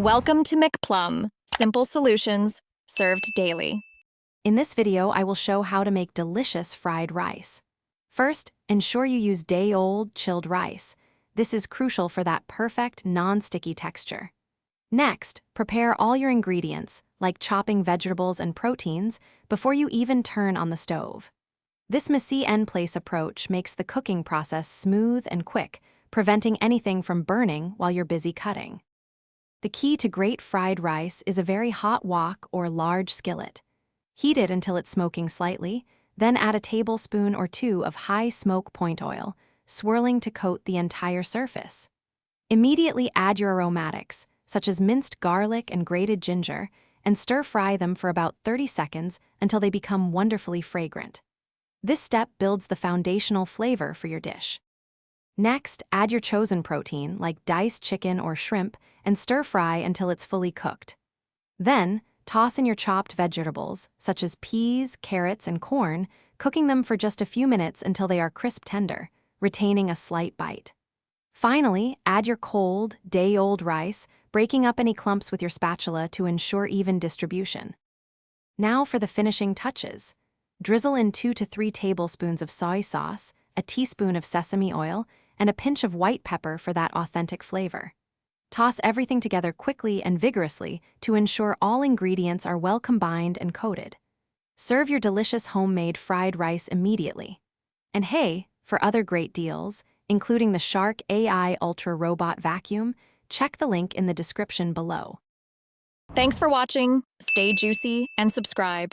Welcome to McPlum, simple solutions served daily. In this video, I will show how to make delicious fried rice. First, ensure you use day-old chilled rice. This is crucial for that perfect, non-sticky texture. Next, prepare all your ingredients, like chopping vegetables and proteins, before you even turn on the stove. This mise-en-place approach makes the cooking process smooth and quick, preventing anything from burning while you're busy cutting. The key to great fried rice is a very hot wok or large skillet. Heat it until it's smoking slightly, then add a tablespoon or two of high smoke point oil, swirling to coat the entire surface. Immediately add your aromatics, such as minced garlic and grated ginger, and stir-fry them for about 30 seconds until they become wonderfully fragrant. This step builds the foundational flavor for your dish. Next, add your chosen protein, like diced chicken or shrimp, and stir-fry until it's fully cooked. Then, toss in your chopped vegetables, such as peas, carrots, and corn, cooking them for just a few minutes until they are crisp tender, retaining a slight bite. Finally, add your cold, day-old rice, breaking up any clumps with your spatula to ensure even distribution. Now for the finishing touches. Drizzle in 2 to 3 tablespoons of soy sauce, a teaspoon of sesame oil, and a pinch of white pepper for that authentic flavor. Toss everything together quickly and vigorously to ensure all ingredients are well combined and coated. Serve your delicious homemade fried rice immediately. And hey, for other great deals, including the Shark AI Ultra Robot Vacuum, check the link in the description below. Thanks for watching. Stay juicy and subscribe.